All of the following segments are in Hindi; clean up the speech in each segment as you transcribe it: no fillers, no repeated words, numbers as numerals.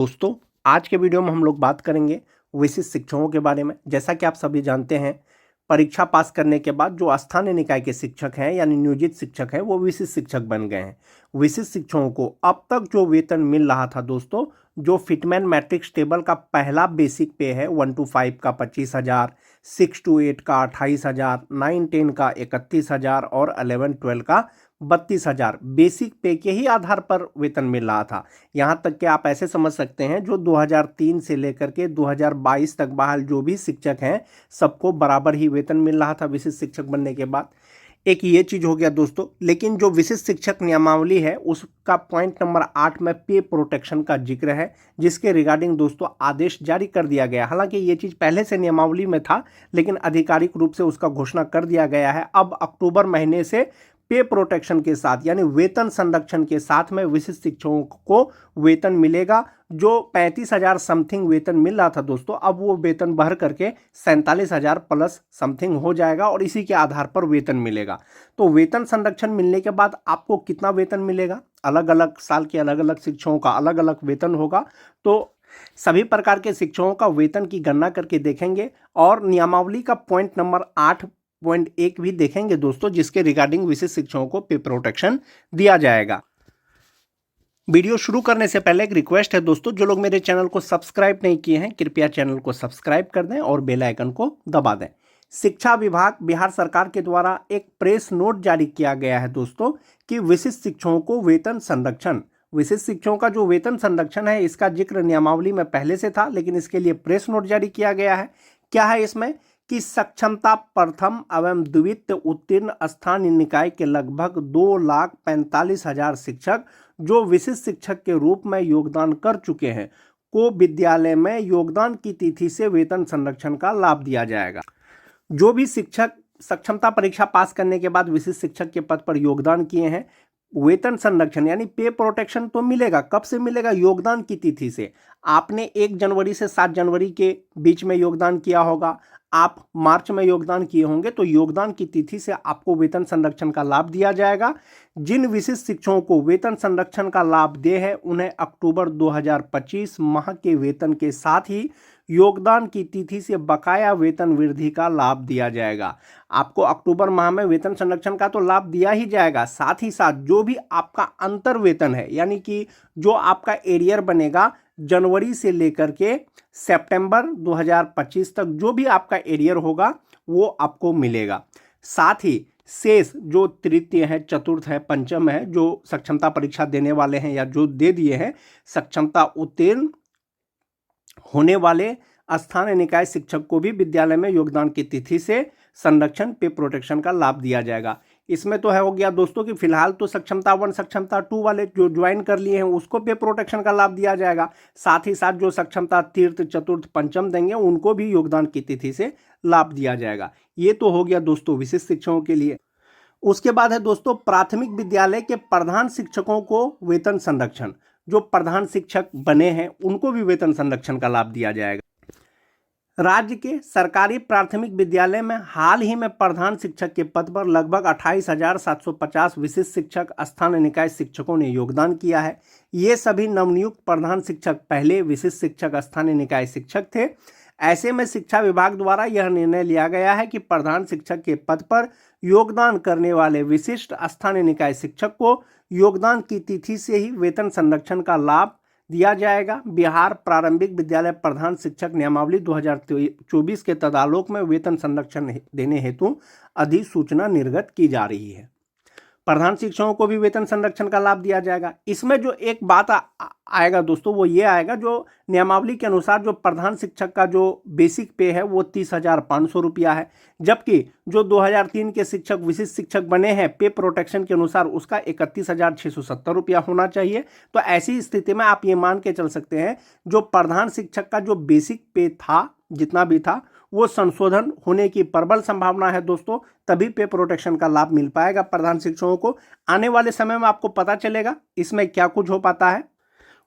दोस्तों, आज के वीडियो में हम लोग बात करेंगे विशिष्ट शिक्षकों के बारे में। जैसा कि आप सभी जानते हैं, परीक्षा पास करने के बाद जो स्थानीय निकाय के शिक्षक हैं यानी नियोजित शिक्षक हैं वो विशिष्ट शिक्षक बन गए हैं। विशिष्ट शिक्षकों को अब तक जो वेतन मिल रहा था दोस्तों, जो फिटमैन मैट्रिक्स टेबल का पहला बेसिक पे है 1 to 5 का 25,000, 6 to 8 का 28,000, 9-10 का 31,000 और 11-12 का 32,000 बेसिक पे के ही आधार पर वेतन मिल रहा था। यहाँ तक कि आप ऐसे समझ सकते हैं, जो 2003 से लेकर के 2022 तक बहाल जो भी शिक्षक हैं सबको बराबर ही वेतन मिल रहा था विशिष्ट शिक्षक बनने के बाद। एक ये चीज़ हो गया दोस्तों। लेकिन जो विशिष्ट शिक्षक नियमावली है उसका पॉइंट नंबर 8 में पे प्रोटेक्शन का जिक्र है, जिसके रिगार्डिंग दोस्तों आदेश जारी कर दिया गया। हालांकि ये चीज़ पहले से नियमावली में था, लेकिन आधिकारिक रूप से उसका घोषणा कर दिया गया है। अब अक्टूबर महीने से पे प्रोटेक्शन के साथ यानी वेतन संरक्षण के साथ में विशिष्ट शिक्षकों को वेतन मिलेगा। जो 35,000 समथिंग वेतन मिल रहा था दोस्तों, अब वो वेतन बढ़ करके 47,000 प्लस समथिंग हो जाएगा और इसी के आधार पर वेतन मिलेगा। तो वेतन संरक्षण मिलने के बाद आपको कितना वेतन मिलेगा, अलग अलग साल के अलग अलग शिक्षकों का अलग अलग वेतन होगा। तो सभी प्रकार के शिक्षकों का वेतन की गणना करके देखेंगे और नियमावली का पॉइंट नंबर 8.1 भी देखेंगे दोस्तों, जिसके रिगार्डिंग विशिष्ट शिक्षकों को पे प्रोटेक्शन दिया जाएगा। वीडियो शुरू करने से पहले एक रिक्वेस्ट है दोस्तों, जो लोग मेरे चैनल को सब्सक्राइब नहीं किए हैं कृपया चैनल को सब्सक्राइब कर दें और बेल आइकन को दबा दें। शिक्षा विभाग बिहार सरकार के द्वारा एक प्रेस नोट जारी किया गया है दोस्तों कि विशिष्ट शिक्षकों को वेतन संरक्षण, विशिष्ट शिक्षकों का जो वेतन संरक्षण है इसका जिक्र नियमावली में पहले से था, लेकिन इसके लिए प्रेस नोट जारी किया गया है। क्या है इसमें कि सक्षमता प्रथम एवं द्वितीय उत्तीर्ण स्थानीय निकाय के लगभग 2,45,000 शिक्षक जो विशिष्ट शिक्षक के रूप में योगदान कर चुके हैं को विद्यालय में योगदान की तिथि से वेतन संरक्षण का लाभ दिया जाएगा। जो भी शिक्षक सक्षमता परीक्षा पास करने के बाद विशिष्ट शिक्षक के पद पर योगदान किए हैं, वेतन संरक्षण यानी पे प्रोटेक्शन तो मिलेगा। कब से मिलेगा? योगदान की तिथि से। आपने 1 जनवरी से 7 जनवरी के बीच में योगदान किया होगा, आप मार्च में योगदान किए होंगे, तो योगदान की तिथि से आपको वेतन संरक्षण का लाभ दिया जाएगा। जिन विशिष्ट शिक्षकों को वेतन संरक्षण का लाभ दे है उन्हें अक्टूबर 2025 माह के वेतन के साथ ही योगदान की तिथि से बकाया वेतन वृद्धि का लाभ दिया जाएगा। आपको अक्टूबर माह में वेतन संरक्षण का तो लाभ दिया ही जाएगा, साथ ही साथ जो भी आपका अंतर वेतन है यानी कि जो आपका एरियर बनेगा जनवरी से लेकर के सितंबर 2025 तक जो भी आपका एरियर होगा वो आपको मिलेगा। साथ ही शेष जो तृतीय है, चतुर्थ है, पंचम है, जो सक्षमता परीक्षा देने वाले हैं या जो दे दिए हैं, सक्षमता उत्तीर्ण होने वाले स्थानीय निकाय शिक्षक को भी विद्यालय में योगदान की तिथि से संरक्षण पे प्रोटेक्शन का लाभ दिया जाएगा। इसमें तो है हो गया दोस्तों कि फिलहाल तो सक्षमता 1 सक्षमता 2 वाले जो ज्वाइन कर लिए हैं उसको पे प्रोटेक्शन का लाभ दिया जाएगा। साथ ही साथ जो सक्षमता तीर्थ चतुर्थ पंचम देंगे उनको भी योगदान की तिथि से लाभ दिया जाएगा। ये तो हो गया दोस्तों विशिष्ट शिक्षकों के लिए। उसके बाद है दोस्तों प्राथमिक विद्यालय के प्रधान शिक्षकों को वेतन संरक्षण। जो प्रधान शिक्षक बने हैं उनको भी वेतन संरक्षण का लाभ दिया जाएगा। राज्य के सरकारी प्राथमिक विद्यालय में हाल ही में प्रधान शिक्षक के पद पर लगभग 28,750 विशिष्ट शिक्षक स्थानीय निकाय शिक्षकों ने योगदान किया है। ये सभी नवनियुक्त प्रधान शिक्षक पहले विशिष्ट शिक्षक स्थानीय निकाय शिक्षक थे। ऐसे में शिक्षा विभाग द्वारा यह निर्णय लिया गया है कि प्रधान शिक्षक के पद पर योगदान करने वाले विशिष्ट स्थानीय निकाय शिक्षक को योगदान की तिथि से ही वेतन संरक्षण का लाभ दिया जाएगा। बिहार प्रारंभिक विद्यालय प्रधान शिक्षक नियमावली 2024 के तदालोक में वेतन संरक्षण देने हेतु अधिसूचना निर्गत की जा रही है। प्रधान शिक्षकों को भी वेतन संरक्षण का लाभ दिया जाएगा। इसमें जो एक बात आएगा दोस्तों वो ये आएगा, जो नियमावली के अनुसार जो प्रधान शिक्षक का जो बेसिक पे है वो 30,500 रुपया है, जबकि जो 2003 के शिक्षक विशिष्ट शिक्षक बने हैं पे प्रोटेक्शन के अनुसार उसका 31,670 रुपया होना चाहिए। तो ऐसी स्थिति में आप ये मान के चल सकते हैं जो प्रधान शिक्षक का जो बेसिक पे था जितना भी था वो संशोधन होने की प्रबल संभावना है दोस्तों, तभी पे प्रोटेक्शन का लाभ मिल पाएगा प्रधान शिक्षकों को। आने वाले समय में आपको पता चलेगा इसमें क्या कुछ हो पाता है।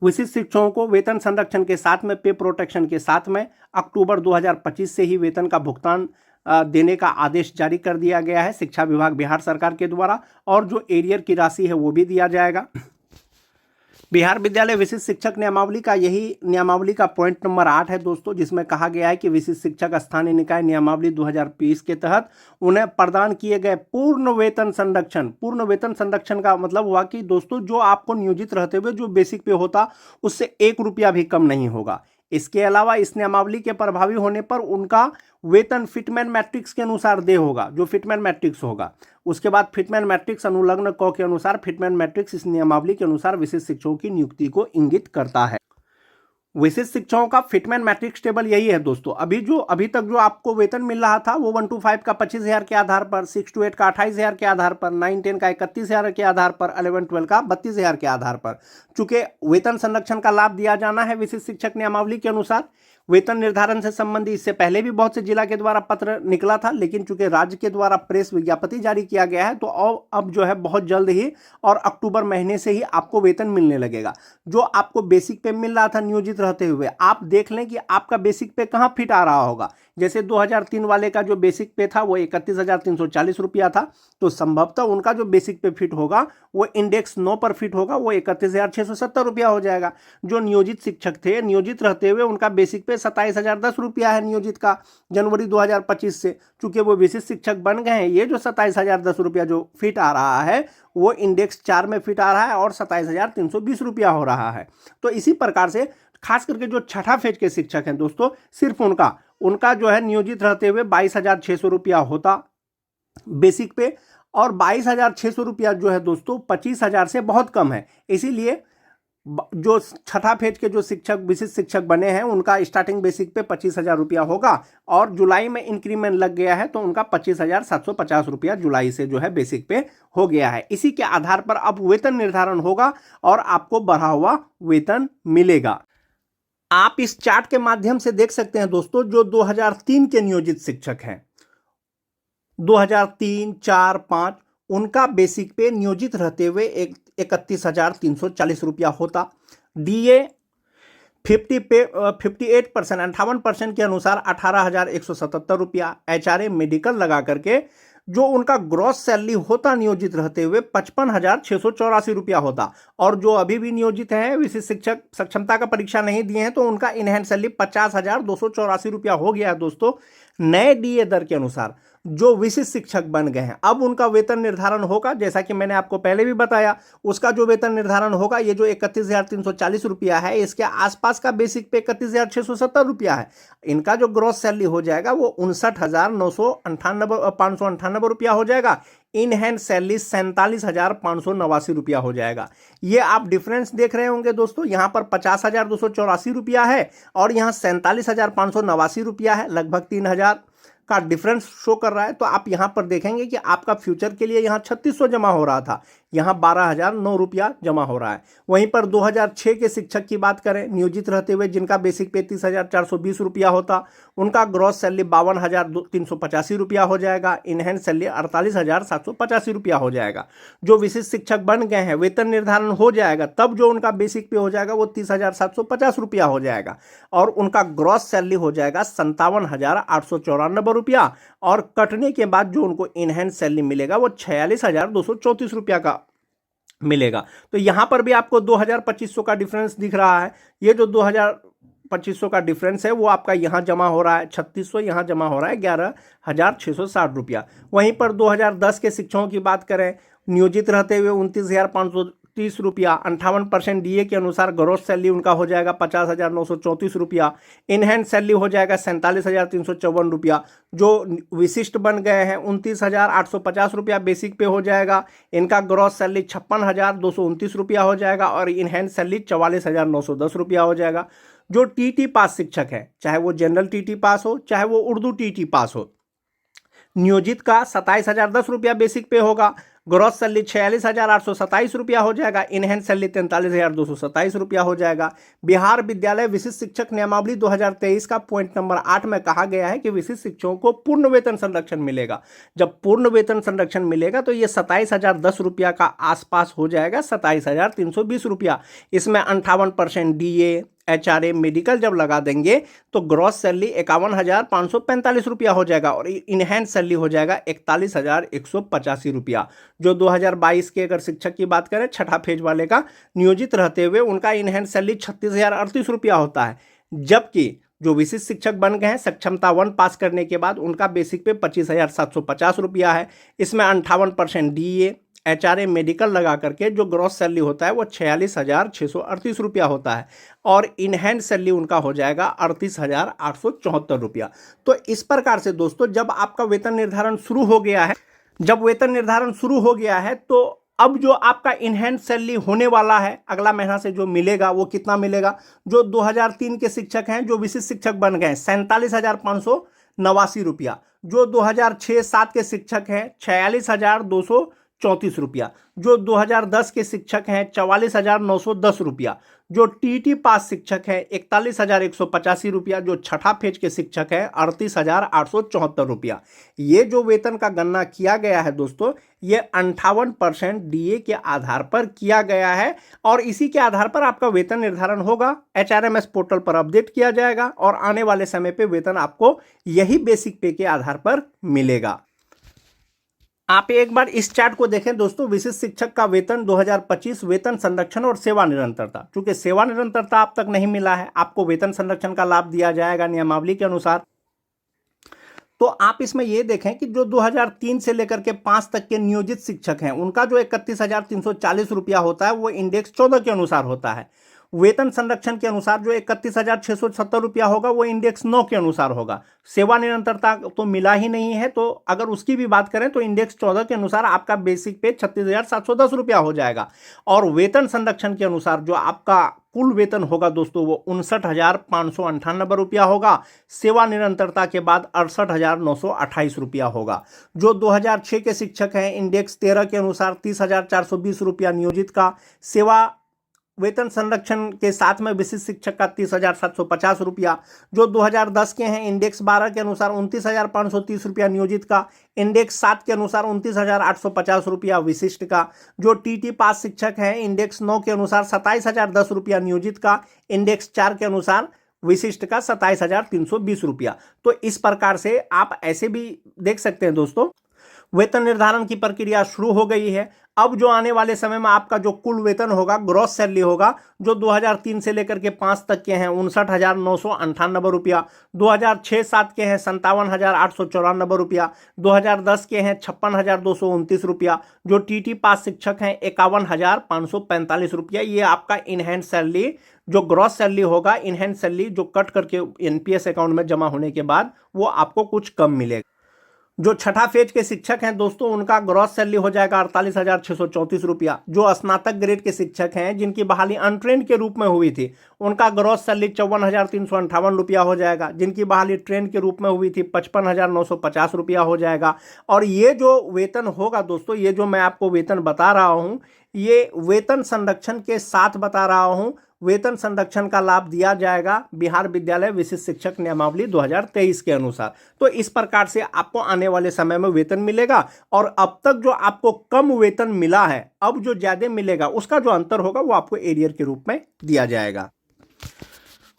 विशिष्ट शिक्षकों को वेतन संरक्षण के साथ में पे प्रोटेक्शन के साथ में अक्टूबर 2025 से ही वेतन का भुगतान देने का आदेश जारी कर दिया गया है शिक्षा विभाग बिहार सरकार के द्वारा, और जो एरियर की राशि है वो भी दिया जाएगा। बिहार विद्यालय विशिष्ट शिक्षक नियमावली का यही नियमावली का पॉइंट नंबर 8 है दोस्तों, जिसमें कहा गया है कि विशिष्ट शिक्षक स्थानीय निकाय नियमावली 2020 के तहत उन्हें प्रदान किए गए पूर्ण वेतन संरक्षण का मतलब हुआ कि दोस्तों जो आपको नियोजित रहते हुए जो बेसिक पे होता उससे 1 रुपया भी कम नहीं होगा। इसके अलावा इस नियमावली के प्रभावी होने पर उनका वेतन फिटमैन मैट्रिक्स के अनुसार दे होगा, जो फिटमैन मैट्रिक्स होगा। उसके बाद फिटमैन मैट्रिक्स अनुलग्न क के अनुसार फिटमैन मैट्रिक्स इस नियमावली के अनुसार विशिष्ट शिक्षकों की नियुक्ति को इंगित करता है। विशिष्ट शिक्षकों का फिटमैन मैट्रिक्स टेबल यही है दोस्तों। अभी तक जो आपको वेतन मिल रहा था वो 1 to 5 का 25,000 के आधार पर, 6 to 8 का 28,000 के आधार पर, 9 10 का 31,000 के आधार पर, 11 12 का 32,000 के आधार पर। चूंकि वेतन संरक्षण का लाभ दिया जाना है विशिष्ट शिक्षक नियमावली के अनुसार, वेतन निर्धारण से संबंधित इससे पहले भी बहुत से जिला के द्वारा पत्र निकला था, लेकिन चूंकि राज्य के द्वारा प्रेस विज्ञप्ति जारी किया गया है तो अब जो है बहुत जल्द ही और अक्टूबर महीने से ही आपको वेतन मिलने लगेगा। जो आपको बेसिक पे मिल रहा था नियोजित रहते हुए, आप देख लें कि आपका बेसिक पे कहाँ फिट आ रहा होगा। जैसे 2003 वाले का जो बेसिक पे था वो 31,340 रुपया था, तो संभवतः उनका जो बेसिक पे फिट होगा वो इंडेक्स 9 पर फिट होगा, वो 31,670 रुपया हो जाएगा। जो नियोजित शिक्षक थे नियोजित रहते हुए उनका बेसिक पे 27,010 रुपया है नियोजित का जनवरी 2025 से। चूंकि वो विशिष्ट शिक्षक बन गए हैं, ये जो 27,010 रुपया जो फिट आ रहा है वो इंडेक्स 4 में फिट आ रहा है और 27,320 रुपया हो रहा है। तो इसी प्रकार से खास करके जो छठा फेज के शिक्षक हैं दोस्तों, सिर्फ उनका जो है नियोजित रहते हुए 22,600 रुपया होता बेसिक पे, और 22,600 रुपया जो है दोस्तों 25,000 से बहुत कम है। इसीलिए जो छठा फेज के जो शिक्षक विशिष्ट शिक्षक बने हैं उनका स्टार्टिंग बेसिक पे 25,000 रुपया होगा, और जुलाई में इंक्रीमेंट लग गया है तो उनका 25,750 रुपया जुलाई से जो है बेसिक पे हो गया है। इसी के आधार पर अब वेतन निर्धारण होगा और आपको बढ़ा हुआ वेतन मिलेगा। आप इस चार्ट के माध्यम से देख सकते हैं दोस्तों, जो 2003 के नियोजित शिक्षक हैं 2003, 4, 5 उनका बेसिक पे नियोजित रहते हुए 31,340 रुपया होता। डीए 58% के अनुसार 18,177 रुपया। एचआरए मेडिकल लगा करके जो उनका ग्रॉस सैलरी होता नियोजित रहते हुए 55,684 रुपया होता। और जो अभी भी नियोजित हैं विशिष्ट शिक्षक सक्षमता का परीक्षा नहीं दिए हैं तो उनका इनहैंड सैलरी 50,284 रुपया हो गया है दोस्तों। नए डीए दर के अनुसार जो विशिष्ट शिक्षक बन गए हैं अब उनका वेतन निर्धारण होगा, जैसा कि मैंने आपको पहले भी बताया। उसका जो वेतन निर्धारण होगा, ये जो 31,340 रुपया है इसके आसपास का बेसिक पे 31,670 रुपया है। इनका जो ग्रॉस सैलरी हो जाएगा वो 59,598 रुपया हो जाएगा। इन हैंड सैलरी 47,589 रुपया हो जाएगा। ये आप डिफरेंस देख रहे होंगे दोस्तों, यहाँ पर 50,284 रुपया है और यहाँ 47,589 रुपया है, लगभग 3,000 का डिफरेंस शो कर रहा है। तो आप यहां पर देखेंगे कि आपका फ्यूचर के लिए यहां 3600 जमा हो रहा था, यहां 12,009 रुपया जमा हो रहा है। वहीं पर 2006 के शिक्षक की बात करें नियोजित रहते हुए जिनका बेसिक पे 30,420 रुपया होता, उनका ग्रॉस सैलरी 52,385 रुपया हो जाएगा। इनहैंड सैलरी 48,785 रुपया हो जाएगा। जो विशिष्ट शिक्षक बन गए हैं वेतन निर्धारण हो जाएगा तब जो उनका बेसिक पे हो जाएगा वो 30,750 रुपया हो जाएगा और उनका ग्रॉस सैलरी हो जाएगा 57,894 रुपया, और कटने के बाद जो उनको इनहैंड सैलरी मिलेगा वो 46,234 रुपया का मिलेगा। तो यहां पर भी आपको 2,200 का डिफरेंस दिख रहा है। ये जो 2,200 का डिफरेंस है वो आपका यहां जमा हो रहा है 3600, यहां जमा हो रहा है 11,660 रुपया। वहीं पर 2010 के शिक्षकों की बात करें नियोजित रहते हुए 29,530 रुपया, 58% डीए के अनुसार ग्रॉस सैलरी उनका हो जाएगा 50,934 रुपया। इन हैंड सैलरी हो जाएगा 47,354 रुपया। जो विशिष्ट बन गए हैं 29,850 रुपया बेसिक पे हो जाएगा। इनका ग्रॉस सैलरी 56,229 रुपया हो जाएगा और इन हैंड सैलरी 44,910 रुपया हो जाएगा। जो टीटी पास शिक्षक है, चाहे वो जनरल टीटी पास हो चाहे वो उर्दू टीटी पास हो, नियोजित का 27,010 रुपया बेसिक पे होगा। ग्रॉस सैलरी 46,827 रुपया हो जाएगा। इनहैंड सैलरी 43,227 रुपया हो जाएगा। बिहार विद्यालय विशिष्ट शिक्षक नियमावली 2023 का पॉइंट नंबर 8 में कहा गया है कि विशिष्ट शिक्षकों को पूर्ण वेतन संरक्षण मिलेगा। जब पूर्ण वेतन संरक्षण मिलेगा तो ये 27,010 रुपया का आसपास हो जाएगा, 27,320 रुपया। इसमें 58% डीए एचआरए मेडिकल जब लगा देंगे तो ग्रॉस सैलरी 51,545 रुपया हो जाएगा और इनहैंड सैलरी हो जाएगा 41,185 रुपया। जो 2022 के अगर शिक्षक की बात करें छठा फेज वाले का नियोजित रहते हुए उनका इन हैंड सैलरी 36,038 रुपया होता है। जबकि जो विशिष्ट शिक्षक बन गए हैं सक्षमता 1 पास करने के बाद उनका बेसिक पे 25,750 रुपया है। इसमें 58% DA HRA मेडिकल लगा करके जो ग्रॉस सैलरी होता है वो 46,638 रुपया होता है और इन हैंड सैलरी उनका हो जाएगा 38,874 रुपया। तो इस प्रकार से दोस्तों जब आपका वेतन निर्धारण शुरू हो गया है, जब वेतन निर्धारण शुरू हो गया है तो अब जो आपका इन हैंड सैलरी होने वाला है अगला महीना से जो मिलेगा वो कितना मिलेगा। जो 2003 के शिक्षक हैं जो विशिष्ट शिक्षक बन गए 47,589 रुपया। जो 2006-7 के शिक्षक हैं 46,234 रुपया। जो 2010 के शिक्षक हैं 44,910 रुपया। जो TT पास शिक्षक है 41,185 रुपया। जो छठा फेज के शिक्षक हैं 38,874 रुपया। ये जो वेतन का गणना किया गया है दोस्तों ये 58% DA के आधार पर किया गया है और इसी के आधार पर आपका वेतन निर्धारण होगा। HRMS पोर्टल पर अपडेट किया जाएगा और आने वाले समय पे वेतन आपको यही बेसिक पे के आधार पर मिलेगा। आप एक बार इस चार्ट को देखें दोस्तों, विशिष्ट शिक्षक का वेतन 2025 वेतन संरक्षण और सेवा निरंतरता। चूंकि सेवा निरंतरता आप तक नहीं मिला है, आपको वेतन संरक्षण का लाभ दिया जाएगा नियमावली के अनुसार। तो आप इसमें ये देखें कि जो 2003 से लेकर के 5 तक के नियोजित शिक्षक हैं उनका जो 31,340 रुपया होता है वो इंडेक्स 14 के अनुसार होता है। वेतन संरक्षण के अनुसार जो 31,670 रुपया होगा वो इंडेक्स 9 के अनुसार होगा। सेवा निरंतरता तो मिला ही नहीं है, तो अगर उसकी भी बात करें तो इंडेक्स 14 के अनुसार आपका बेसिक पे 36,710 रुपया हो जाएगा। और वेतन संरक्षण के अनुसार जो आपका कुल वेतन होगा दोस्तों वो 59,598 रुपया होगा। सेवा निरंतरता के बाद 68,928 रुपया होगा। जो 2006 के शिक्षक हैं इंडेक्स 13 के अनुसार 30,420 रुपया नियोजित का। सेवा वेतन संरक्षण के साथ में विशिष्ट शिक्षक का 30,750 रुपया। जो 2010 के हैं इंडेक्स 12 के अनुसार 29,530 रुपया नियोजित का। इंडेक्स 7 के अनुसार 29,850 रुपया विशिष्ट का। जो TT पास शिक्षक हैं इंडेक्स 9 के अनुसार 27,010 रुपया नियोजित का। इंडेक्स 4 के अनुसार विशिष्ट का 27,320 रुपया। तो इस प्रकार से आप ऐसे भी देख सकते हैं दोस्तों, वेतन निर्धारण की प्रक्रिया शुरू हो गई है। अब जो आने वाले समय में आपका जो कुल वेतन होगा ग्रॉस सैलरी होगा जो 2003 से लेकर के 5 तक के हैं 59,998 रुपया। 2006-7 के हैं 57,894 रुपया। 2010 के हैं 56,229 रुपया। जो TT पास शिक्षक हैं 51,545 रुपया। ये आपका इन हैंड सैलरी जो ग्रॉस सैलरी होगा, इन हैंड सैलरी जो कट करके NPS अकाउंट में जमा होने के बाद वो आपको कुछ कम मिलेगा। जो छठा फेज के शिक्षक हैं दोस्तों उनका ग्रॉस सैलरी हो जाएगा 48,634 रुपया। जो स्नातक ग्रेड के शिक्षक हैं जिनकी बहाली अनट्रेंड के रूप में हुई थी उनका ग्रॉस सैलरी 54,358 रुपया हो जाएगा। जिनकी बहाली ट्रेंड के रूप में हुई थी 55,950 रुपया हो जाएगा। और ये जो वेतन होगा दोस्तों, ये जो मैं आपको वेतन बता रहा हूँ ये वेतन संरक्षण के साथ बता रहा हूँ। वेतन संरक्षण का लाभ दिया जाएगा बिहार विद्यालय विशिष्ट शिक्षक नियमावली 2023 के अनुसार। तो इस प्रकार से आपको आने वाले समय में वेतन मिलेगा और अब तक जो आपको कम वेतन मिला है अब जो ज्यादा मिलेगा उसका जो अंतर होगा वो आपको एरियर के रूप में दिया जाएगा।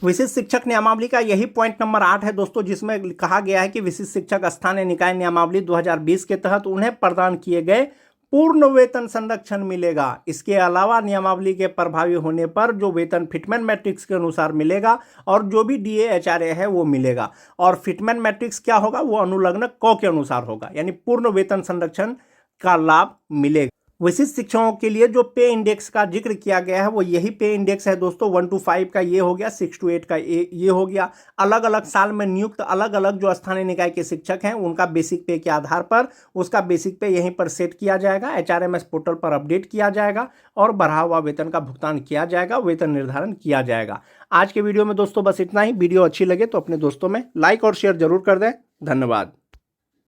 विशिष्ट शिक्षक नियमावली का यही पॉइंट नंबर 8 है दोस्तों, जिसमें कहा गया है कि विशिष्ट शिक्षक स्थानीय निकाय नियमावली 2020 के तहत उन्हें प्रदान किए गए पूर्ण वेतन संरक्षण मिलेगा। इसके अलावा नियमावली के प्रभावी होने पर जो वेतन फिटमेंट मैट्रिक्स के अनुसार मिलेगा और जो भी DA HRA है वो मिलेगा। और फिटमेंट मैट्रिक्स क्या होगा वो अनुलग्न क के अनुसार होगा, यानी पूर्ण वेतन संरक्षण का लाभ मिलेगा। विशिष्ट शिक्षकों के लिए जो पे इंडेक्स का जिक्र किया गया है वो यही पे इंडेक्स है दोस्तों। 1 to 5 का ये हो गया, 6 to 8 का ये हो गया। अलग अलग साल में नियुक्त अलग अलग जो स्थानीय निकाय के शिक्षक हैं उनका बेसिक पे के आधार पर उसका बेसिक पे यहीं पर सेट किया जाएगा। HRMS पोर्टल पर अपडेट किया जाएगा और बढ़ा हुआ वेतन का भुगतान किया जाएगा, वेतन निर्धारण किया जाएगा। आज के वीडियो में दोस्तों बस इतना ही। वीडियो अच्छी लगे तो अपने दोस्तों में लाइक और शेयर जरूर कर दें। धन्यवाद।